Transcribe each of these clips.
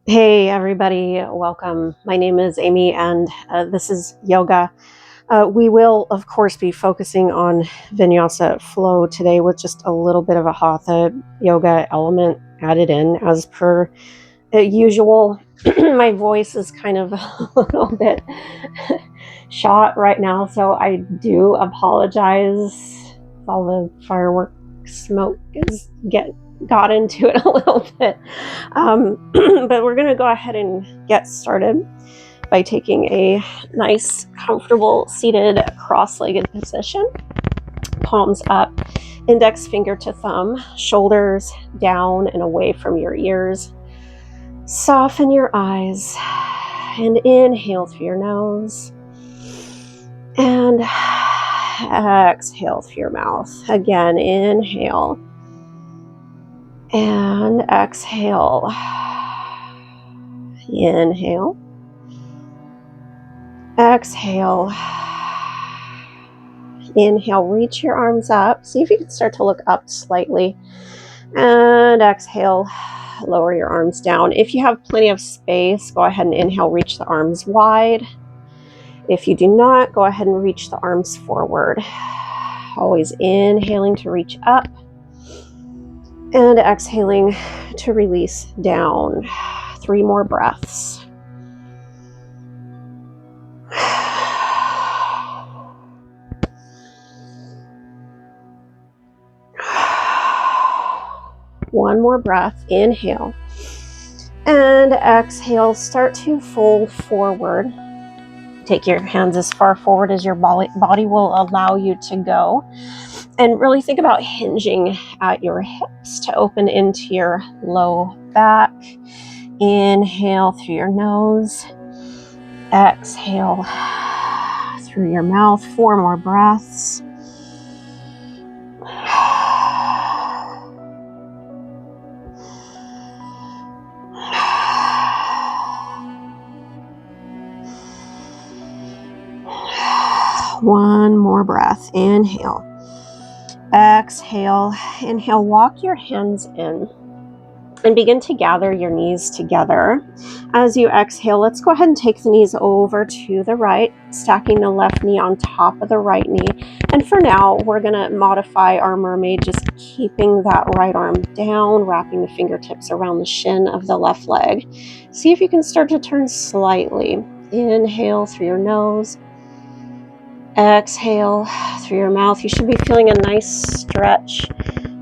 Hey everybody, welcome. My name is Amy and this is yoga. We will, of course, be focusing on vinyasa flow today with just a little bit of a hatha yoga element added in as per usual. My voice is kind of a little bit shot right now, so I do apologize. All the firework smoke is got into it a little bit. But we're going to go ahead and get started by taking a nice, comfortable, seated, cross-legged position. Palms up, index finger to thumb, shoulders down and away from your ears. Soften your eyes and inhale through your nose. And exhale through your mouth. Again, inhale. And exhale. Inhale. Exhale. Inhale, reach your arms up. See if you can start to look up slightly. And exhale, lower your arms down. If you have plenty of space, go ahead and inhale, reach the arms wide. If you do not, go ahead and reach the arms forward. Always inhaling to reach up. And exhaling to release down. 3 more breaths. One more breath. Inhale. And exhale. Start to fold forward. Take your hands as far forward as your body will allow you to go. And really think about hinging at your hips to open into your low back. Inhale through your nose. Exhale through your mouth. 4 more breaths. One more breath. Inhale. Exhale. Inhale. Walk your hands in and begin to gather your knees together. As you exhale, let's go ahead and take the knees over to the right, stacking the left knee on top of the right knee. And for now, we're going to modify our mermaid, just keeping that right arm down, wrapping the fingertips around the shin of the left leg. See if you can start to turn slightly. Inhale through your nose. Exhale through your mouth. You should be feeling a nice stretch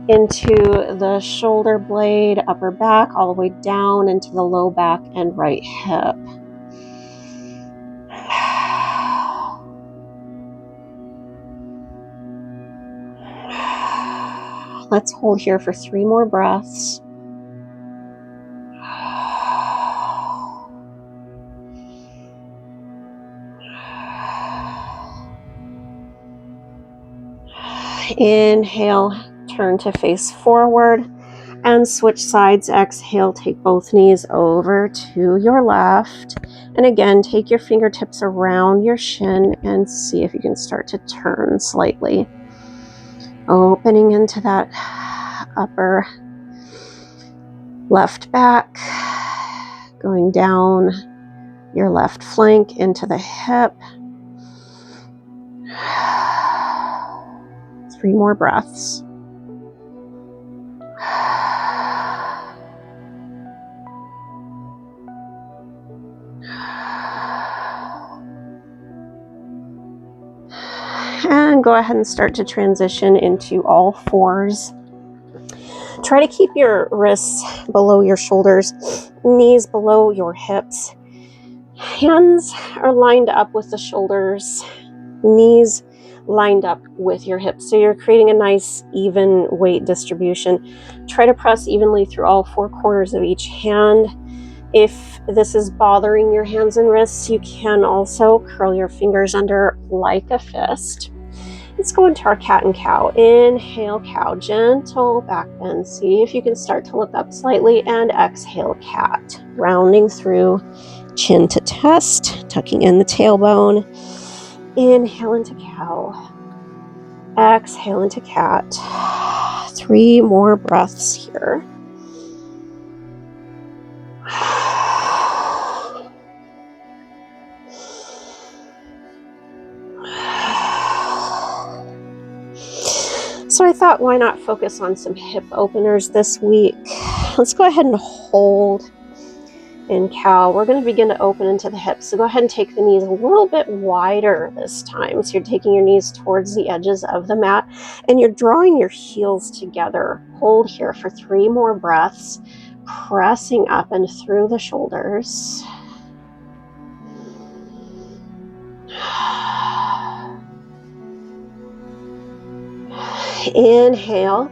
into the shoulder blade, upper back, all the way down into the low back and right hip. Let's hold here for 3 more breaths. Inhale, turn to face forward and switch sides. Exhale, take both knees over to your left. And again, take your fingertips around your shin and see if you can start to turn slightly. Opening into that upper left back, going down your left flank into the hip. 3 more breaths. And go ahead and start to transition into all fours. Try to keep your wrists below your shoulders, knees below your hips. Hands are lined up with the shoulders, knees lined up with your hips. So you're creating a nice even weight distribution. Try to press evenly through all 4 corners of each hand. If this is bothering your hands and wrists, you can also curl your fingers under like a fist. Let's go into our cat and cow. Inhale, cow, gentle back bend. See if you can start to look up slightly, and exhale, cat. Rounding through, chin to chest, tucking in the tailbone. Inhale into cow. Exhale into cat. 3 more breaths here. So I thought, why not focus on some hip openers this week? Let's go ahead and hold in cow. We're going to begin to open into the hips. So go ahead and take the knees a little bit wider this time. So you're taking your knees towards the edges of the mat and you're drawing your heels together. Hold here for 3 more breaths, pressing up and through the shoulders. Inhale.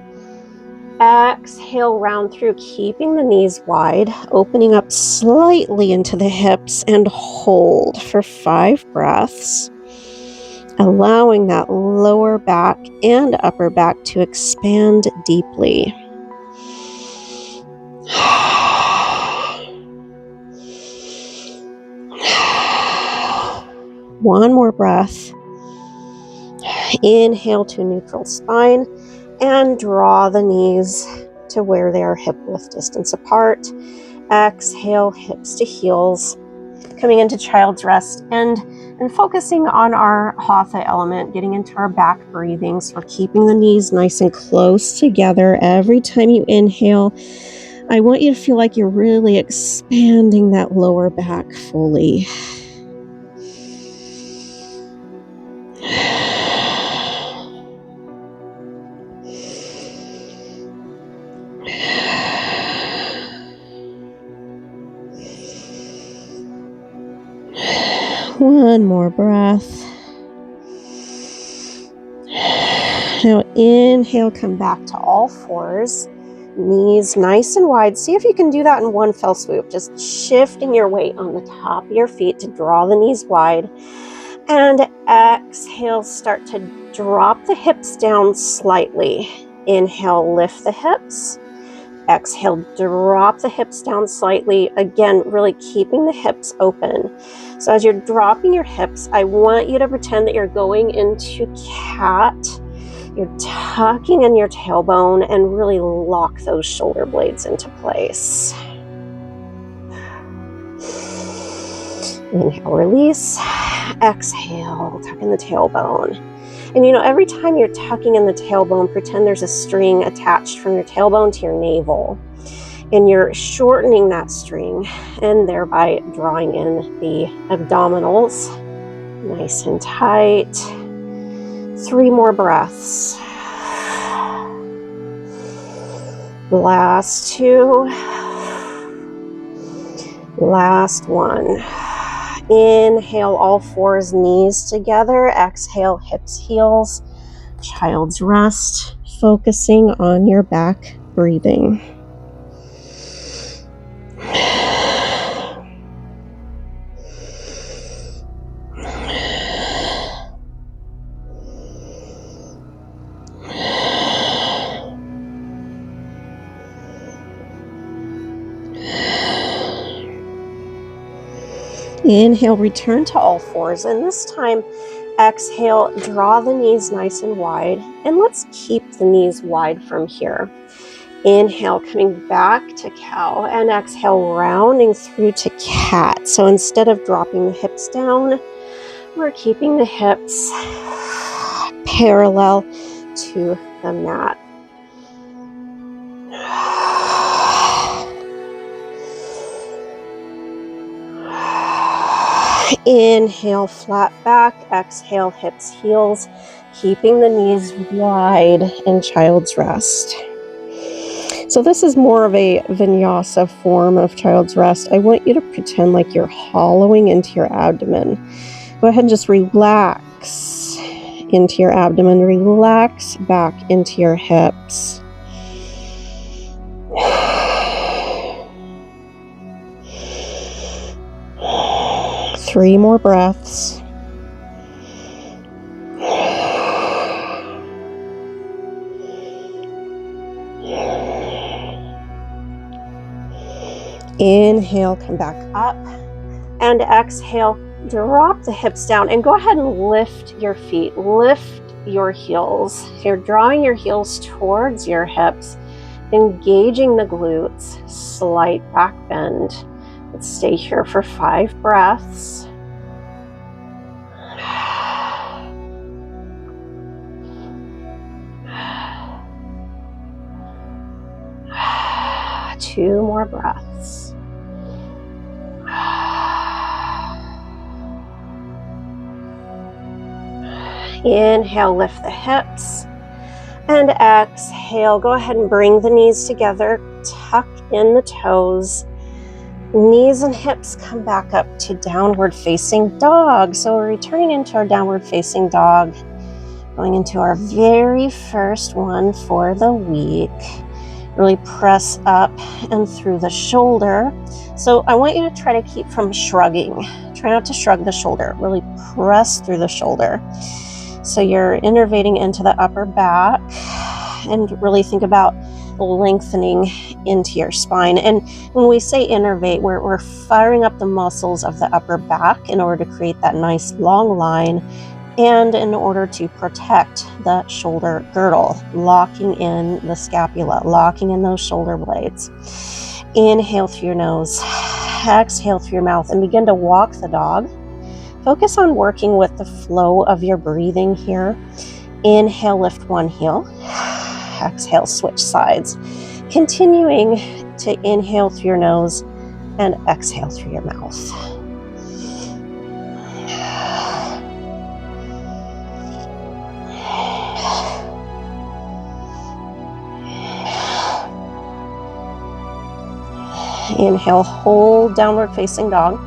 Exhale, round through, keeping the knees wide, opening up slightly into the hips, and hold for 5 breaths, allowing that lower back and upper back to expand deeply. One more breath. Inhale to neutral spine and draw the knees to where they are hip width distance apart. Exhale, hips to heels, coming into child's rest and focusing on our hatha element, getting into our back breathing. So we're keeping the knees nice and close together. Every time you inhale, I want you to feel like you're really expanding that lower back fully. One more breath. Now inhale, come back to all fours. Knees nice and wide. See if you can do that in one fell swoop. Just shifting your weight on the top of your feet to draw the knees wide. And exhale, start to drop the hips down slightly. Inhale, lift the hips. Exhale, drop the hips down slightly. Again, really keeping the hips open. So as you're dropping your hips, I want you to pretend that you're going into cat. You're tucking in your tailbone and really lock those shoulder blades into place. Inhale, release. Exhale, tuck in the tailbone. And every time you're tucking in the tailbone, pretend there's a string attached from your tailbone to your navel. And you're shortening that string and thereby drawing in the abdominals. Nice and tight. 3 more breaths. Last 2. Last 1. Inhale, all fours, knees together. Exhale, hips, heels. Child's rest, focusing on your back breathing. Inhale, return to all fours, and this time, exhale, draw the knees nice and wide, and let's keep the knees wide from here. Inhale, coming back to cow, and exhale, rounding through to cat. So instead of dropping the hips down, we're keeping the hips parallel to the mat. Inhale, flat back. Exhale, hips, heels, keeping the knees wide in child's rest. So this is more of a vinyasa form of child's rest. I want you to pretend like you're hollowing into your abdomen. Go ahead and just relax into your abdomen. Relax back into your hips. Three more breaths. Inhale, come back up, and exhale, drop the hips down, and go ahead and lift your feet, lift your heels. You're drawing your heels towards your hips, engaging the glutes, slight back bend. Let's stay here for 5 breaths. 2 more breaths. Inhale, lift the hips. And exhale, go ahead and bring the knees together. Tuck in the toes. Knees and hips come back up to downward facing dog. So we're returning into our downward facing dog. Going into our very first one for the week. Really press up and through the shoulder. So I want you to try to keep from shrugging. Try not to shrug the shoulder. Really press through the shoulder. So you're innervating into the upper back, and really think about lengthening into your spine. And when we say innervate, we're firing up the muscles of the upper back in order to create that nice long line, and in order to protect the shoulder girdle, locking in the scapula, locking in those shoulder blades. Inhale through your nose, exhale through your mouth, and begin to walk the dog. Focus on working with the flow of your breathing here. Inhale, lift one heel. Exhale, switch sides. Continuing to inhale through your nose and exhale through your mouth. Inhale, hold downward facing dog.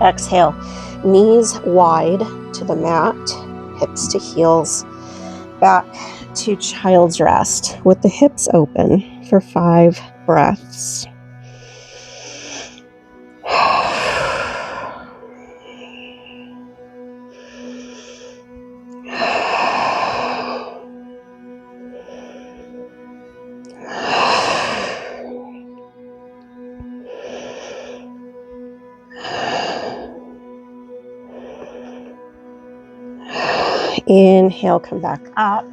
Exhale, knees wide to the mat, hips to heels, back to child's rest with the hips open for 5 breaths. Inhale, come back up,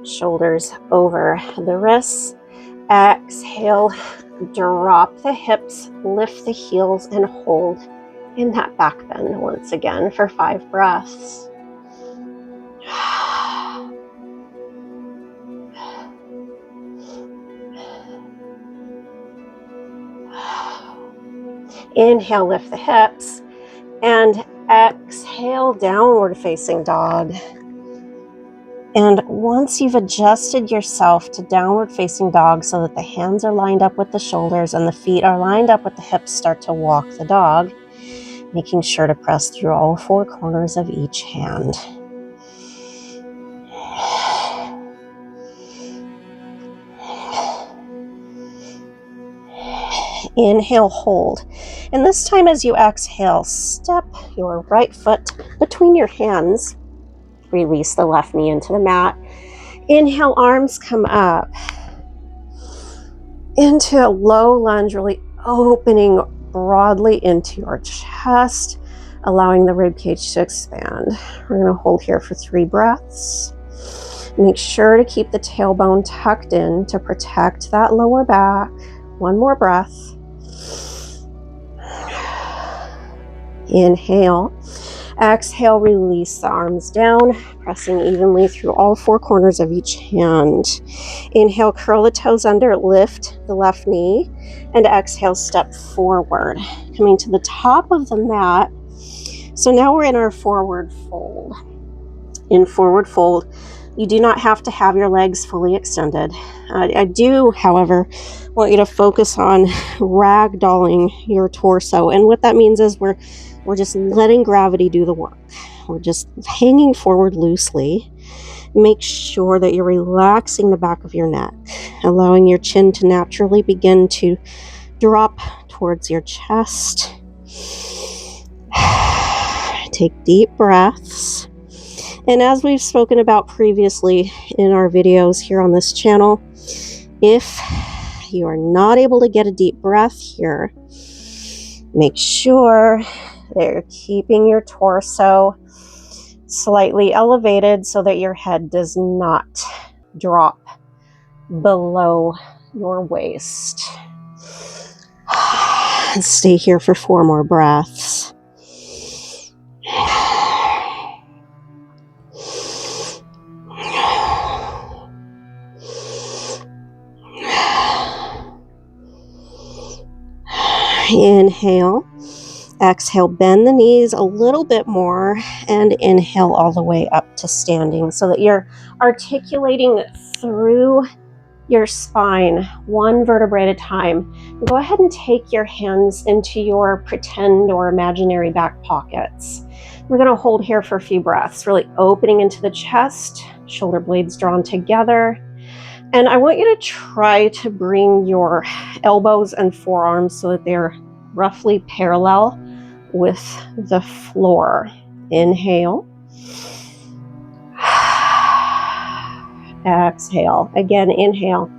shoulders over the wrists. Exhale, drop the hips, lift the heels, and hold in that back bend once again for 5 breaths. Inhale, lift the hips, and exhale, downward facing dog. And once you've adjusted yourself to downward facing dog so that the hands are lined up with the shoulders and the feet are lined up with the hips, start to walk the dog, making sure to press through all 4 corners of each hand. Inhale, hold. And this time as you exhale, step your right foot between your hands. Release the left knee into the mat. Inhale, arms come up into a low lunge, really opening broadly into your chest, allowing the rib cage to expand. We're going to hold here for 3 breaths. Make sure to keep the tailbone tucked in to protect that lower back. 1 more breath. Inhale. Exhale, release the arms down, pressing evenly through all 4 corners of each hand. Inhale, curl the toes under, lift the left knee, and exhale, step forward, coming to the top of the mat. So now we're in our forward fold. In forward fold, you do not have to have your legs fully extended. I do, however, want you to focus on ragdolling your torso. And what that means is we're just letting gravity do the work. We're just hanging forward loosely. Make sure that you're relaxing the back of your neck, allowing your chin to naturally begin to drop towards your chest. Take deep breaths. And as we've spoken about previously in our videos here on this channel, if you are not able to get a deep breath here, make sure that you're keeping your torso slightly elevated so that your head does not drop below your waist. Stay here for 4 more breaths. Inhale. Exhale, bend the knees a little bit more and inhale all the way up to standing so that you're articulating through your spine, one vertebrae at a time. Go ahead and take your hands into your pretend or imaginary back pockets. We're going to hold here for a few breaths, really opening into the chest, shoulder blades drawn together. And I want you to try to bring your elbows and forearms so that they're roughly parallel with the floor. Inhale. Exhale. Again, inhale.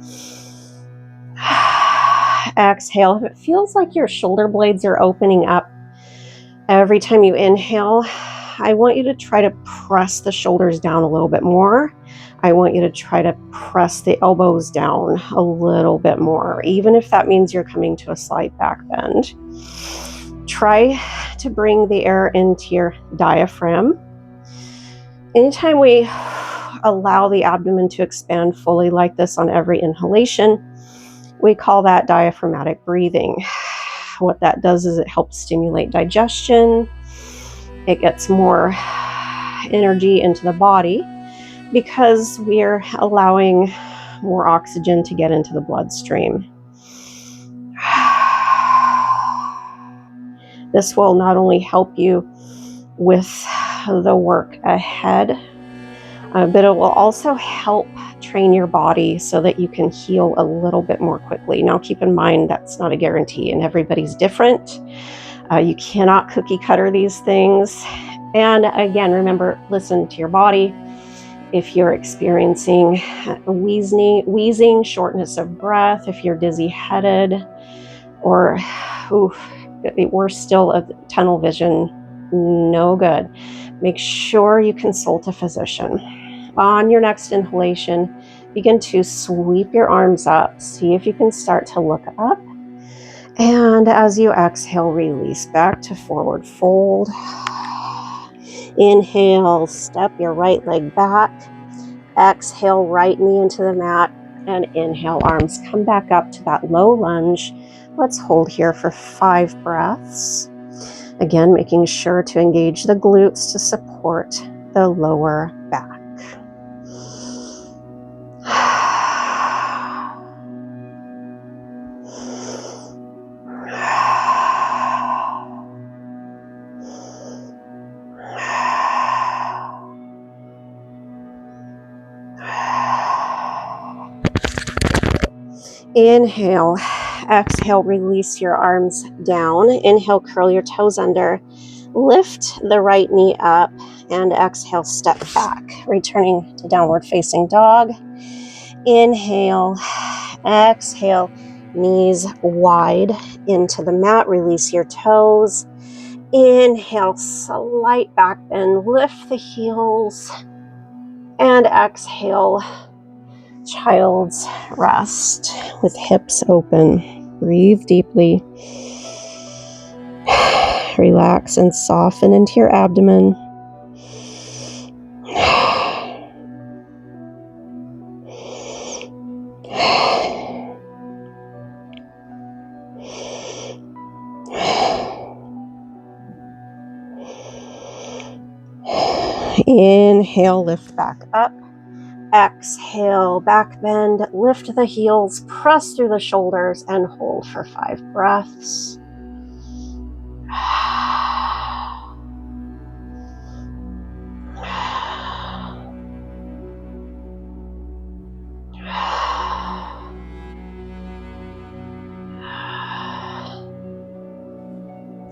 Exhale. If it feels like your shoulder blades are opening up every time you inhale, I want you to try to press the shoulders down a little bit more. I want you to try to press the elbows down a little bit more, even if that means you're coming to a slight back bend. Try to bring the air into your diaphragm. Anytime we allow the abdomen to expand fully like this on every inhalation, we call that diaphragmatic breathing. What that does is it helps stimulate digestion. It gets more energy into the body because we're allowing more oxygen to get into the bloodstream. This will not only help you with the work ahead, but it will also help train your body so that you can heal a little bit more quickly. Now, keep in mind that's not a guarantee, and everybody's different. You cannot cookie cutter these things. And again, remember, listen to your body. If you're experiencing wheezing, shortness of breath, if you're dizzy-headed, or worse still, a tunnel vision, no good. Make sure you consult a physician. On your next inhalation, begin to sweep your arms up. See if you can start to look up. And as you exhale, release back to forward fold. Inhale, step your right leg back. Exhale, right knee into the mat. And inhale, arms come back up to that low lunge. Let's hold here for 5 breaths. Again, making sure to engage the glutes to support the lower back. Inhale, exhale, release your arms down. Inhale, curl your toes under. Lift the right knee up and exhale, step back, returning to downward facing dog. Inhale, exhale, knees wide into the mat. Release your toes. Inhale, slight back bend, lift the heels, and exhale, child's rest with hips open. Breathe deeply. Relax and soften into your abdomen. Inhale, lift back up. Exhale, back bend, lift the heels, press through the shoulders, and hold for 5 breaths.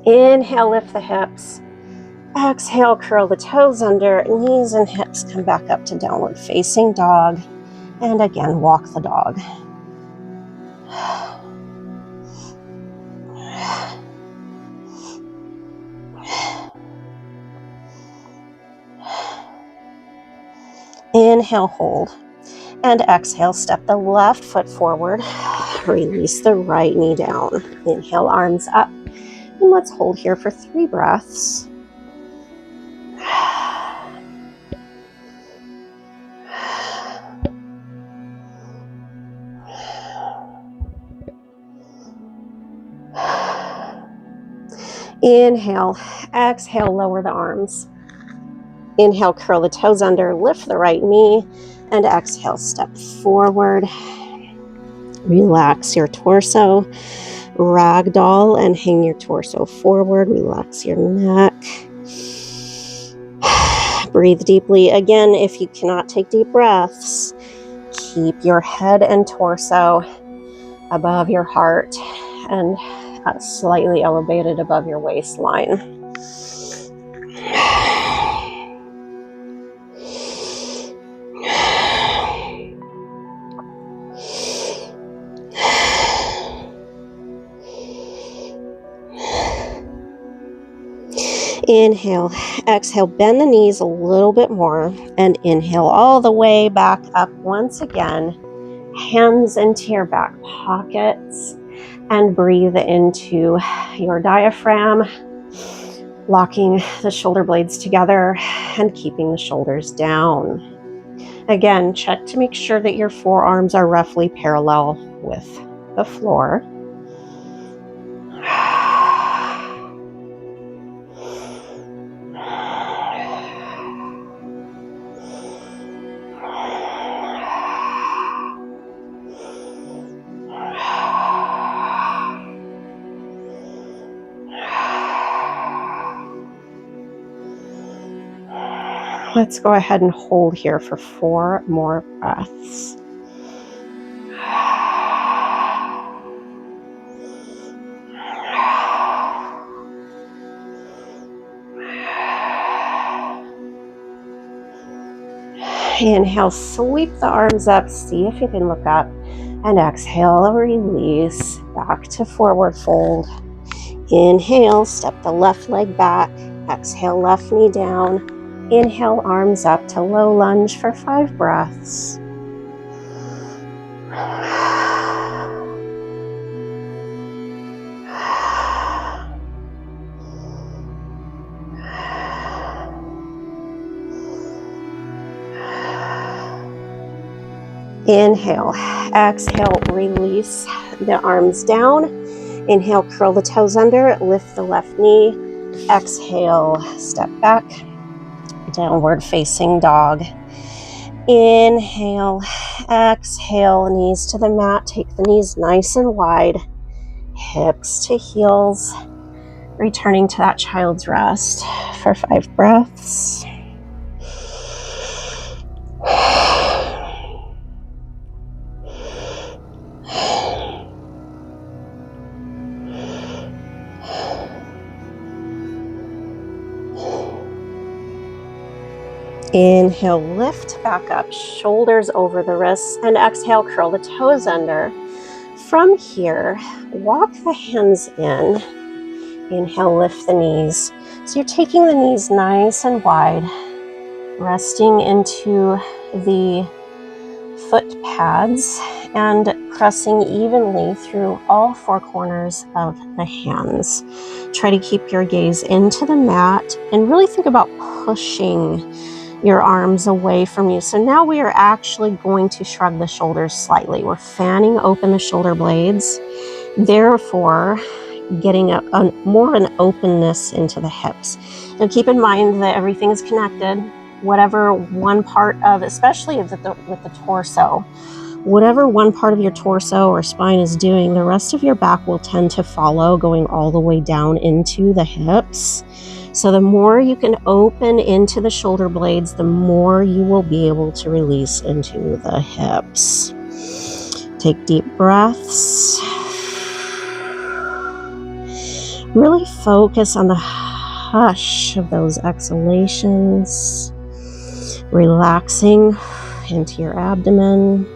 Inhale, lift the hips. Exhale, curl the toes under, knees and hips come back up to downward facing dog. And again, walk the dog. Inhale, hold. And exhale, step the left foot forward. Release the right knee down. Inhale, arms up. And let's hold here for 3 breaths. Inhale, exhale, lower the arms. Inhale, curl the toes under, lift the right knee, and exhale, step forward. Relax your torso, ragdoll, and hang your torso forward. Relax your neck. Breathe deeply. Again, if you cannot take deep breaths, keep your head and torso above your heart and slightly elevated above your waistline. Inhale, exhale, bend the knees a little bit more, and inhale all the way back up once again. Hands into your back pockets, and breathe into your diaphragm, locking the shoulder blades together and keeping the shoulders down. Again, check to make sure that your forearms are roughly parallel with the floor. Let's go ahead and hold here for 4 more breaths. Inhale, sweep the arms up, see if you can look up, and exhale, release back to forward fold. Inhale, step the left leg back, exhale, left knee down. Inhale, arms up to low lunge for 5 breaths. Inhale, exhale, release the arms down. Inhale, curl the toes under, lift the left knee. Exhale, step back, downward facing dog. Inhale, exhale, knees to the mat. Take the knees nice and wide, hips to heels. Returning to that child's rest for 5 breaths. Inhale, lift back up, shoulders over the wrists, and exhale, curl the toes under. From here, walk the hands in. Inhale, lift the knees. So you're taking the knees nice and wide, resting into the foot pads and pressing evenly through all 4 corners of the hands. Try to keep your gaze into the mat and really think about pushing your arms away from you. So now we are actually going to shrug the shoulders slightly. We're fanning open the shoulder blades, therefore getting more an openness into the hips. Now keep in mind that everything is connected. Whatever one part of, especially with the torso, whatever one part of your torso or spine is doing, the rest of your back will tend to follow, going all the way down into the hips. So the more you can open into the shoulder blades, the more you will be able to release into the hips. Take deep breaths. Really focus on the hush of those exhalations. Relaxing into your abdomen.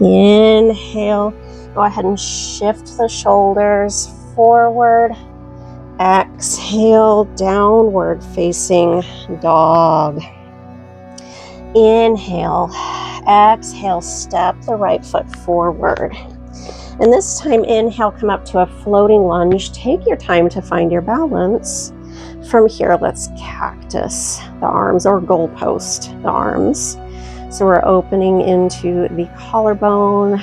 Inhale. Go ahead and shift the shoulders forward. Exhale, downward facing dog. Inhale. Exhale, step the right foot forward. And this time, inhale, come up to a floating lunge. Take your time to find your balance. From here, let's cactus the arms, or goalpost the arms. So we're opening into the collarbone,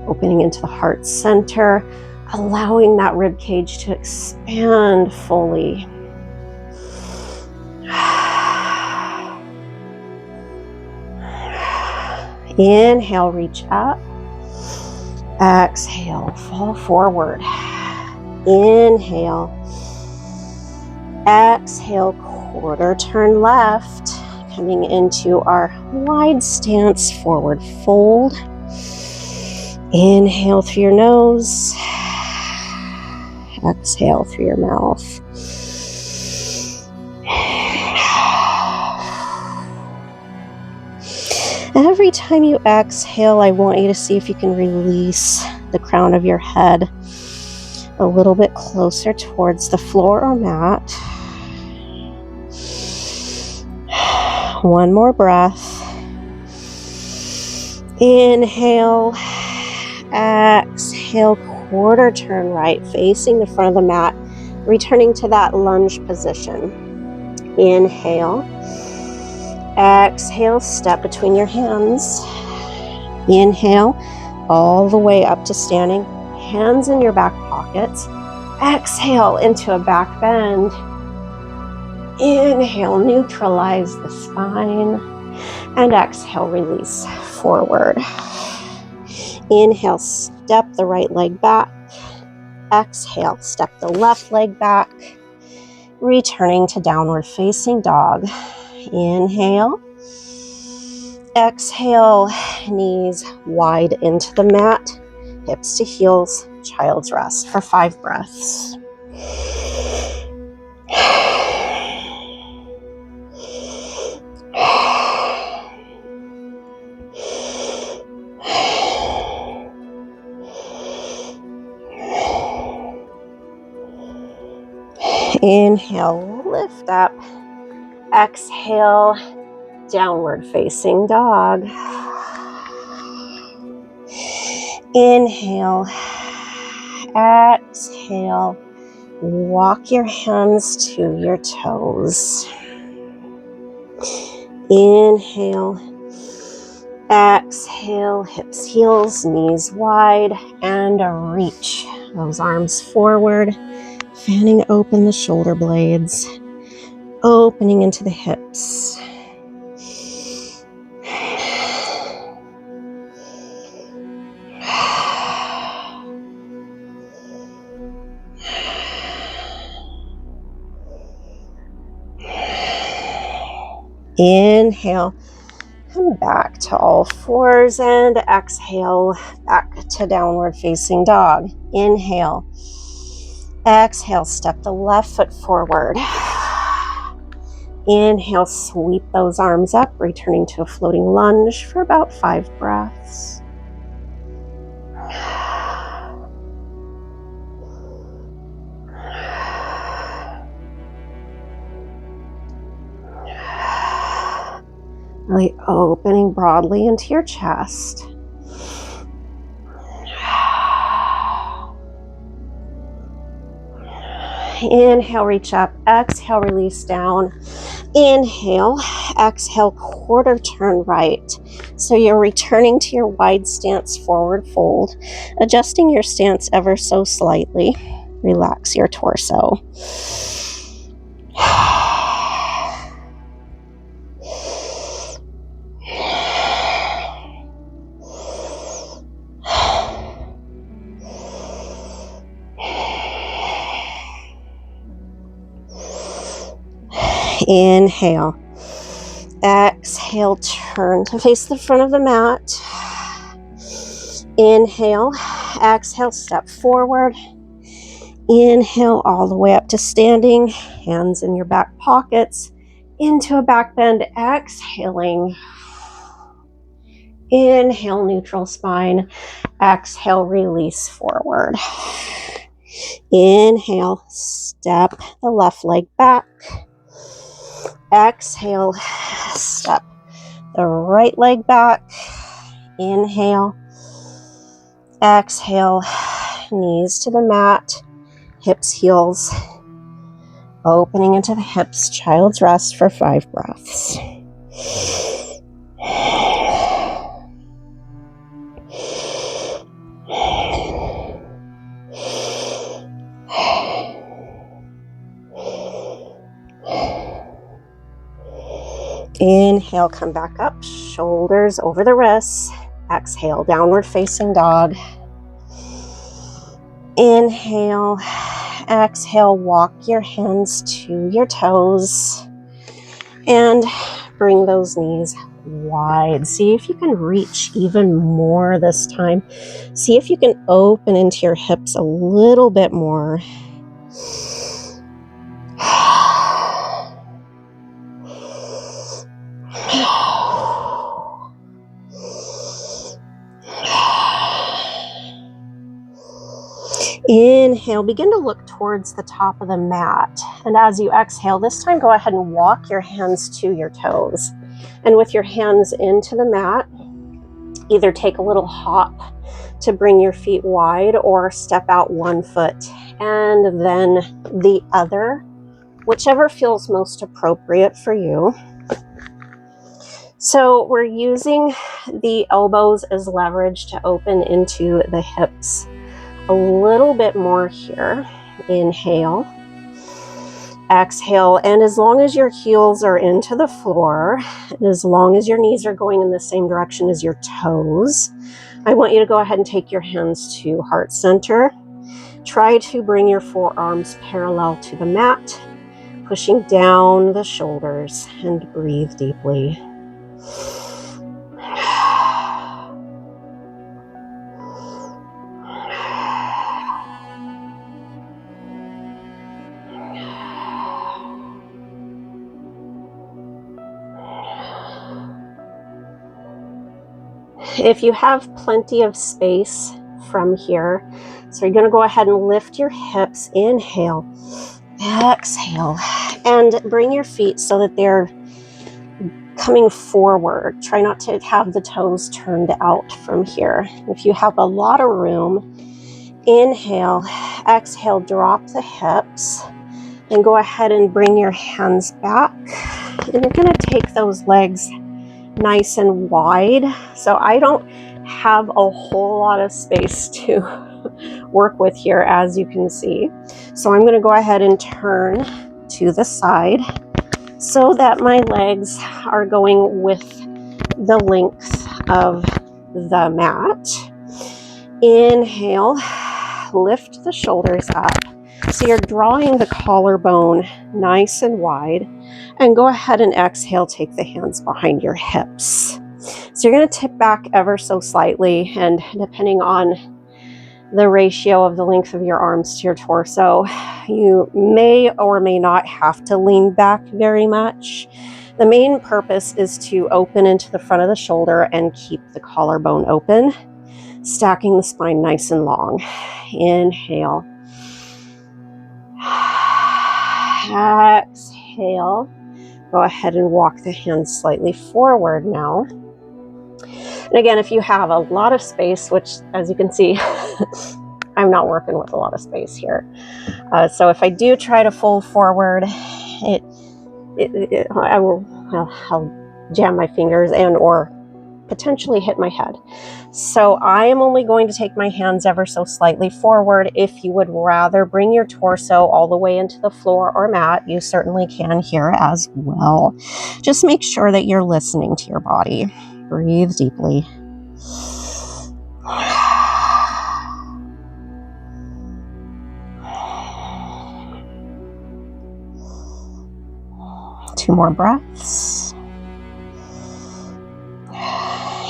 opening into the heart center, allowing that rib cage to expand fully. Inhale, reach up. Exhale, fall forward. Inhale. Exhale, quarter turn left. Coming into our wide stance, forward fold. Inhale through your nose. Exhale through your mouth. Every time you exhale, I want you to see if you can release the crown of your head a little bit closer towards the floor or mat. One more breath. Inhale, exhale, quarter turn right, facing the front of the mat, returning to that lunge position. Inhale, exhale, step between your hands. Inhale, all the way up to standing, hands in your back pockets. Exhale into a back bend. Inhale, neutralize the spine, and exhale, release forward. Inhale, step the right leg back. Exhale, step the left leg back, returning to downward facing dog. Inhale, exhale, knees wide into the mat, hips to heels, child's rest for 5 breaths. Inhale, lift up. Exhale, downward facing dog. Inhale, exhale, walk your hands to your toes. Inhale, exhale, hips, heels, knees wide, and reach those arms forward, fanning open the shoulder blades, opening into the hips. Inhale, come back to all fours, and exhale, back to downward facing dog. Inhale, exhale, step the left foot forward. Inhale, sweep those arms up, returning to a floating lunge for about 5 breaths. Really opening broadly into your chest. Inhale, reach up. Exhale, release down. Inhale, exhale, quarter turn right. So you're returning to your wide stance, forward fold, adjusting your stance ever so slightly. Relax your torso. Inhale. Exhale, turn to face the front of the mat. Inhale. Exhale, step forward. Inhale all the way up to standing. Hands in your back pockets. Into a back bend. Exhaling. Inhale, neutral spine. Exhale, release forward. Inhale, step the left leg back. Exhale, step the right leg back. Inhale, exhale, knees to the mat, hips, heels, opening into the hips, child's rest for 5 breaths. Inhale, come back up, shoulders over the wrists. Exhale, downward facing dog. Inhale, exhale, walk your hands to your toes and bring those knees wide. See if you can reach even more this time. See if you can open into your hips a little bit more. Inhale, begin to look towards the top of the mat. And as you exhale, this time go ahead and walk your hands to your toes. And with your hands into the mat, either take a little hop to bring your feet wide or step out one foot and then the other, whichever feels most appropriate for you. So we're using the elbows as leverage to open into the hips. A little bit more here. Inhale, exhale, and as long as your heels are into the floor, and as long as your knees are going in the same direction as your toes, I want you to go ahead and take your hands to heart center. Try to bring your forearms parallel to the mat, pushing down the shoulders, and breathe deeply. If you have plenty of space from here, so you're going to go ahead and lift your hips, inhale, exhale, and bring your feet so that they're coming forward. Try not to have the toes turned out from here. If you have a lot of room, inhale, exhale, drop the hips, and go ahead and bring your hands back. And you're going to take those legs nice and wide. So I don't have a whole lot of space to work with here, as you can see. So I'm going to go ahead and turn to the side so that my legs are going with the length of the mat. Inhale, lift the shoulders up. So you're drawing the collarbone nice and wide. And go ahead and exhale, take the hands behind your hips. So you're going to tip back ever so slightly, and depending on the ratio of the length of your arms to your torso, you may or may not have to lean back very much. The main purpose is to open into the front of the shoulder and keep the collarbone open, stacking the spine nice and long. Inhale. Exhale. Go ahead and walk the hands slightly forward now. And again, if you have a lot of space, which as you can see, I'm not working with a lot of space here. So if I do try to fold forward, I'll jam my fingers and or potentially hit my head. So I am only going to take my hands ever so slightly forward. If you would rather bring your torso all the way into the floor or mat, you certainly can here as well. Just make sure that you're listening to your body. Breathe deeply. 2 more breaths.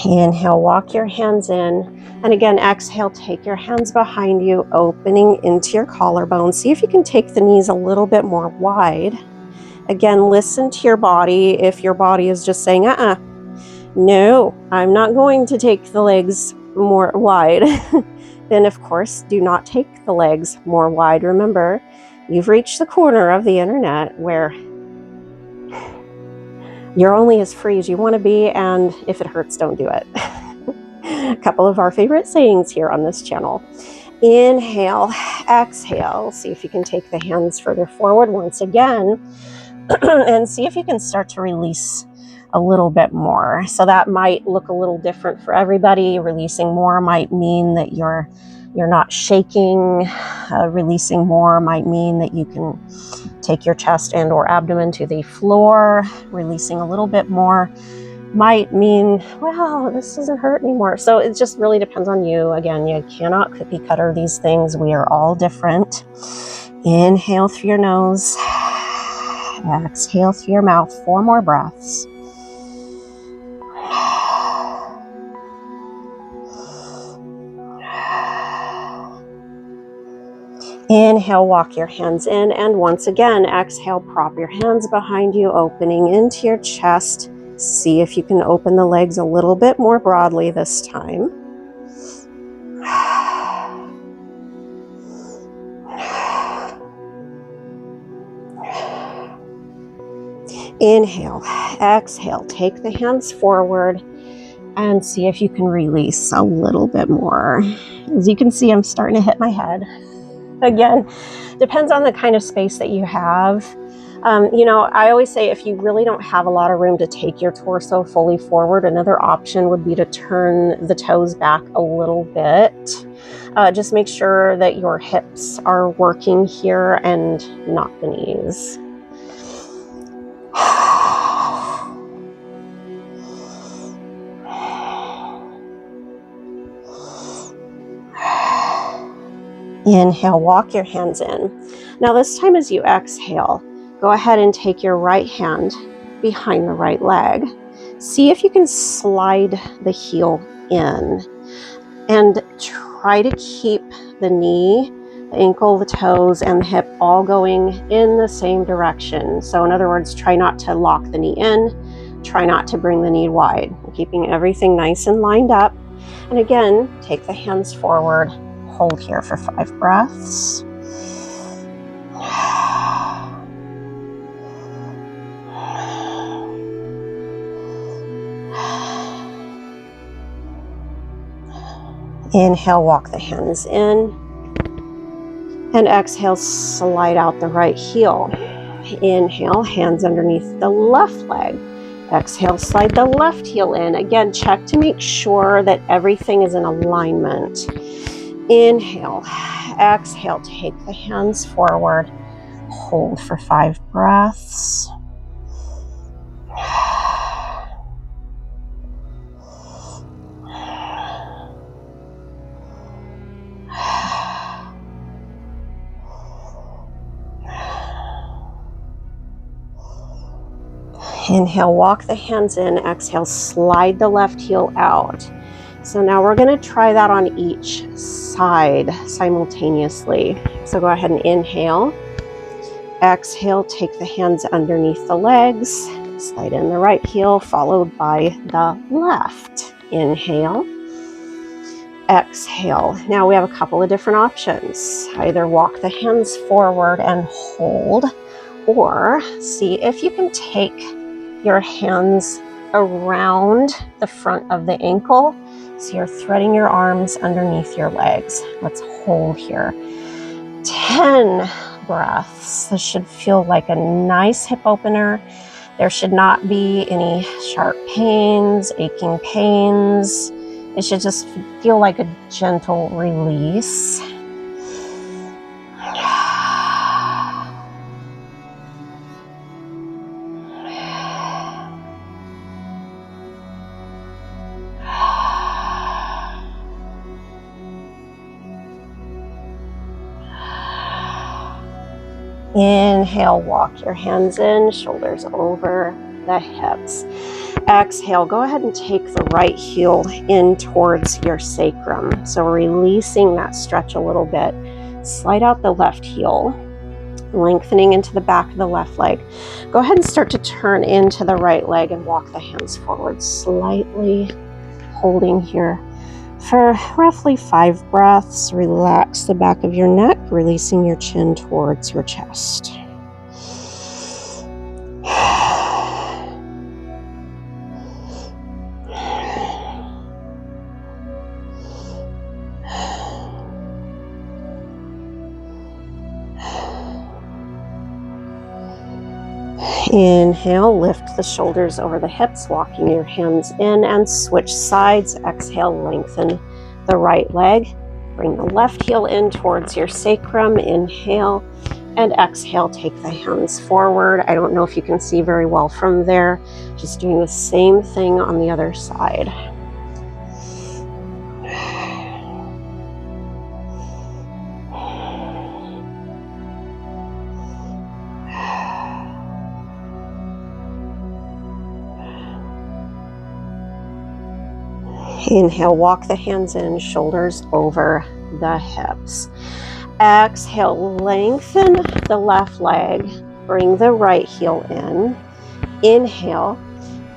Inhale, walk your hands in. And again, exhale, take your hands behind you, opening into your collarbone. See if you can take the knees a little bit more wide. Again, listen to your body. If your body is just saying, no, I'm not going to take the legs more wide, then of course, do not take the legs more wide. Remember, you've reached the corner of the internet where you're only as free as you want to be, and if it hurts, don't do it. A couple of our favorite sayings here on this channel. Inhale, exhale. See if you can take the hands further forward once again, and see if you can start to release a little bit more. So that might look a little different for everybody. Releasing more might mean that you're not shaking. Releasing more might mean that you can Take your chest and or abdomen to the floor, releasing a little bit more. Might mean, well, this doesn't hurt anymore. So it just really depends on you. Again, you cannot cookie cutter these things. We are all different. Inhale through your nose. Exhale through your mouth. 4 more breaths. Inhale, walk your hands in, and once again, exhale, prop your hands behind you, opening into your chest. See if you can open the legs a little bit more broadly this time. Inhale, exhale, take the hands forward and see if you can release a little bit more. As you can see, I'm starting to hit my head. Again, depends on the kind of space that you have. I always say if you really don't have a lot of room to take your torso fully forward, another option would be to turn the toes back a little bit. Just make sure that your hips are working here and not the knees. Inhale, walk your hands in. Now this time as you exhale, go ahead and take your right hand behind the right leg. See if you can slide the heel in and try to keep the knee, the ankle, the toes, and the hip all going in the same direction. So in other words, try not to lock the knee in, try not to bring the knee wide, keeping everything nice and lined up. And again, take the hands forward. Hold here for 5 breaths. Inhale, walk the hands in. And exhale, slide out the right heel. Inhale, hands underneath the left leg. Exhale, slide the left heel in. Again, check to make sure that everything is in alignment. Inhale, exhale, take the hands forward, hold for 5 breaths. Inhale, walk the hands in. Exhale, slide the left heel out. So now we're going to try that on each side simultaneously. So go ahead and inhale. Exhale, take the hands underneath the legs. Slide in the right heel, followed by the left. Inhale. Exhale. Now we have a couple of different options. Either walk the hands forward and hold, or see if you can take your hands around the front of the ankle. So you're threading your arms underneath your legs. Let's hold here. 10 breaths. This should feel like a nice hip opener. There should not be any sharp pains, aching pains. It should just feel like a gentle release. Inhale, walk your hands in, shoulders over the hips. Exhale, go ahead and take the right heel in towards your sacrum. So releasing that stretch a little bit. Slide out the left heel, lengthening into the back of the left leg. Go ahead and start to turn into the right leg and walk the hands forward slightly, holding here for roughly 5 breaths. Relax the back of your neck, releasing your chin towards your chest. Inhale, lift the shoulders over the hips, walking your hands in, and switch sides. Exhale, lengthen the right leg. Bring the left heel in towards your sacrum. Inhale. And exhale, take the hands forward. I don't know if you can see very well from there. Just doing the same thing on the other side. Inhale, walk the hands in, shoulders over the hips. Exhale, lengthen the left leg. Bring the right heel in. Inhale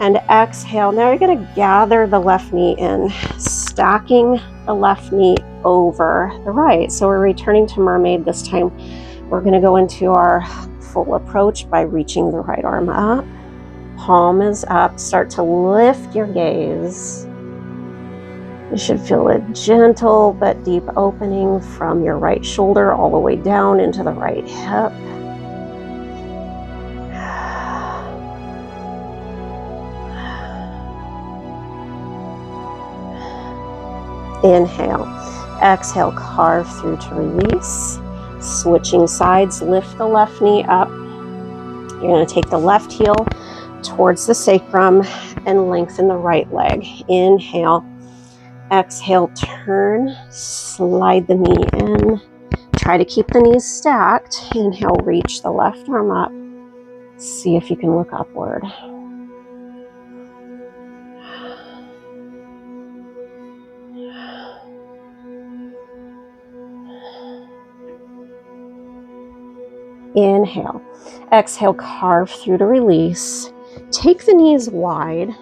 and exhale. Now you're going to gather the left knee in, stacking the left knee over the right. So we're returning to mermaid this time. We're going to go into our full approach by reaching the right arm up. Palm is up. Start to lift your gaze. You should feel a gentle but deep opening from your right shoulder all the way down into the right hip. Inhale. Exhale, carve through to release. Switching sides, lift the left knee up. You're going to take the left heel towards the sacrum and lengthen the right leg. Inhale. Exhale, turn, slide the knee in. Try to keep the knees stacked. Inhale, reach the left arm up. See if you can look upward. Inhale. Exhale, carve through to release. Take the knees wide.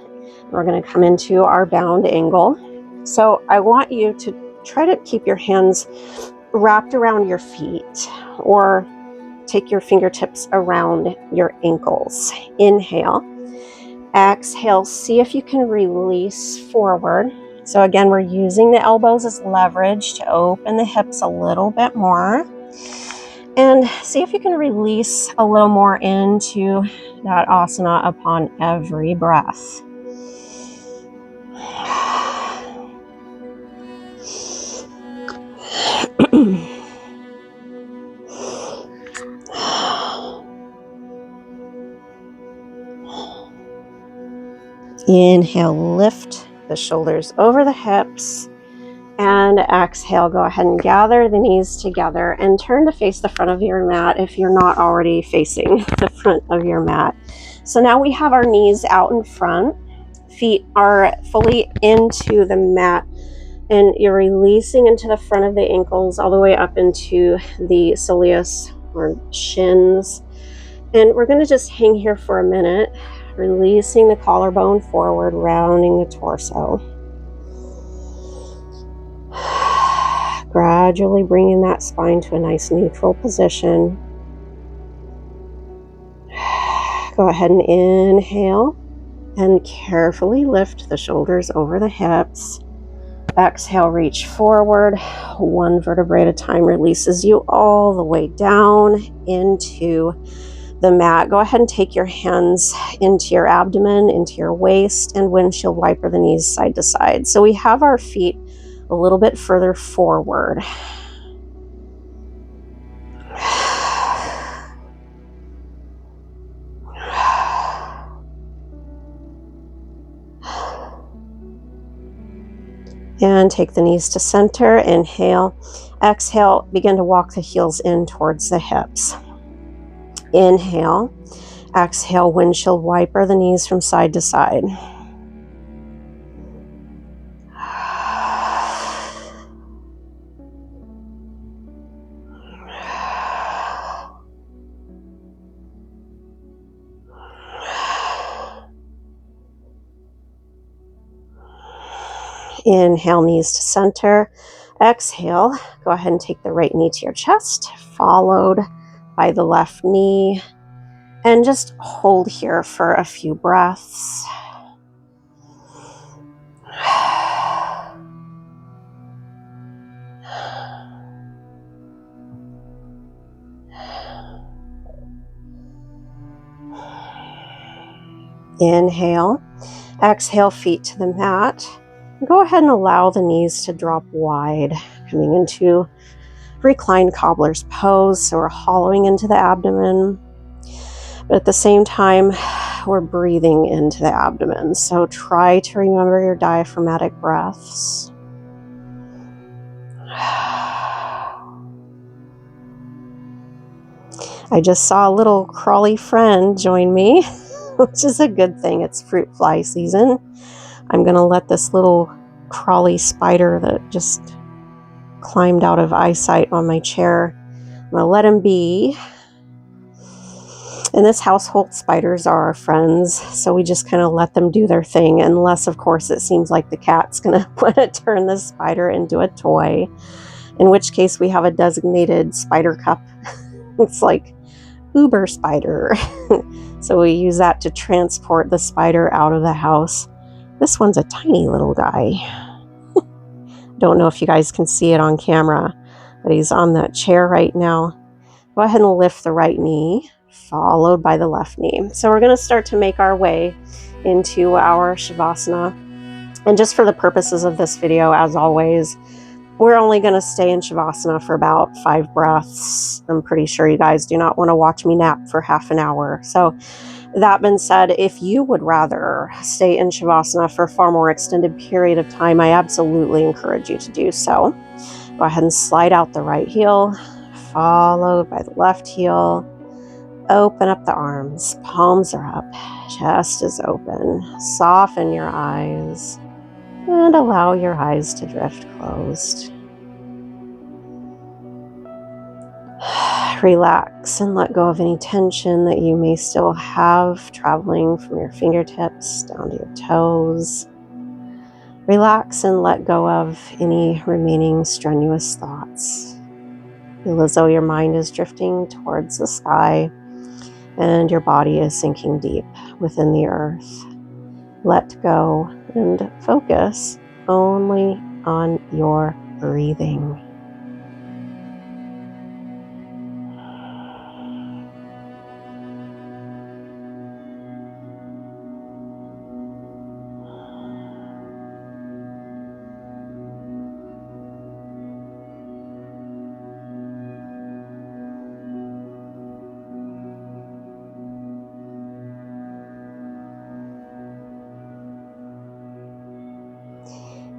We're going to come into our bound angle. So I want you to try to keep your hands wrapped around your feet or take your fingertips around your ankles. Inhale. Exhale. See if you can release forward. So again, we're using the elbows as leverage to open the hips a little bit more. And see if you can release a little more into that asana upon every breath. Inhale, lift the shoulders over the hips. And exhale, go ahead and gather the knees together and turn to face the front of your mat if you're not already facing the front of your mat. So now we have our knees out in front. Feet are fully into the mat. And you're releasing into the front of the ankles all the way up into the soleus or shins. And we're going to just hang here for a minute, releasing the collarbone forward, rounding the torso. Gradually bringing that spine to a nice neutral position. Go ahead and inhale and carefully lift the shoulders over the hips. Exhale, reach forward. One vertebrae at a time releases you all the way down into the mat. Go ahead and take your hands into your abdomen, into your waist, and windshield wiper the knees side to side. So we have our feet a little bit further forward. And take the knees to center. Inhale. Exhale. Begin to walk the heels in towards the hips. Inhale. Exhale. Windshield wiper the knees from side to side. Inhale, knees to center. Exhale, go ahead and take the right knee to your chest, followed by the left knee. And just hold here for a few breaths. Inhale. Exhale, feet to the mat. Go ahead and allow the knees to drop wide, coming into reclined cobbler's pose. So we're hollowing into the abdomen, but at the same time, we're breathing into the abdomen. So try to remember your diaphragmatic breaths. I just saw a little crawly friend join me, which is a good thing. It's fruit fly season. I'm going to let this little crawly spider that just climbed out of eyesight on my chair, I'm going to let him be. In this household, spiders are our friends, so we just kind of let them do their thing, unless, of course, it seems like the cat's going to want to turn the spider into a toy, in which case we have a designated spider cup. It's like Uber spider. So we use that to transport the spider out of the house. This one's a tiny little guy. Don't know if you guys can see it on camera, but he's on that chair right now. Go ahead and lift the right knee, followed by the left knee. So we're going to start to make our way into our Shavasana. And just for the purposes of this video, as always, we're only going to stay in Shavasana for about 5 breaths. I'm pretty sure you guys do not want to watch me nap for half an hour. So that being said, if you would rather stay in Shavasana for a far more extended period of time, I absolutely encourage you to do so. Go ahead and slide out the right heel, followed by the left heel. Open up the arms, palms are up, chest is open. Soften your eyes and allow your eyes to drift closed. Relax and let go of any tension that you may still have traveling from your fingertips down to your toes. Relax and let go of any remaining strenuous thoughts. Feel as though your mind is drifting towards the sky and your body is sinking deep within the earth. Let go and focus only on your breathing.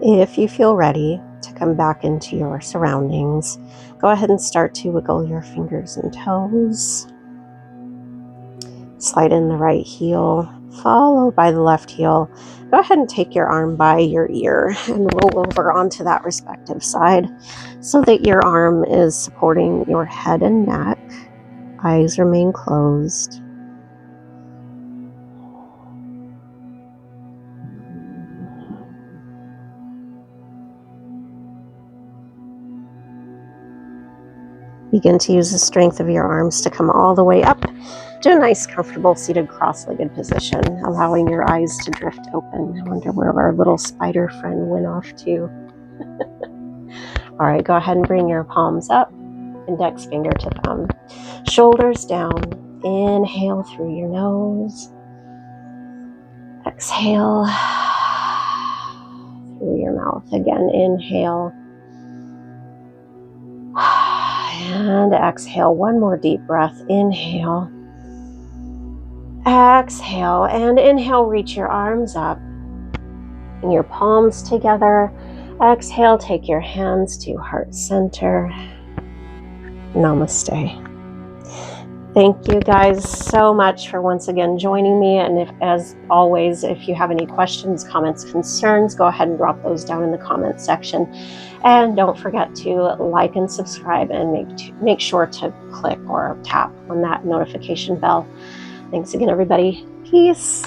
If you feel ready to come back into your surroundings, go ahead and start to wiggle your fingers and toes. Slide in the right heel, followed by the left heel. Go ahead and take your arm by your ear and roll over onto that respective side so that your arm is supporting your head and neck. Eyes remain closed. Begin to use the strength of your arms to come all the way up to a nice, comfortable, seated, cross-legged position, allowing your eyes to drift open. I wonder where our little spider friend went off to. All right, go ahead and bring your palms up, index finger to thumb. Shoulders down. Inhale through your nose. Exhale through your mouth. Again, inhale. And exhale. One more deep breath. Inhale. Exhale. And inhale, reach your arms up and your palms together. Exhale, take your hands to heart center. Namaste. Thank you guys so much for once again joining me. And as always, if you have any questions, comments, concerns, go ahead and drop those down in the comment section. And don't forget to like and subscribe and make sure to click or tap on that notification bell. Thanks again, everybody. Peace.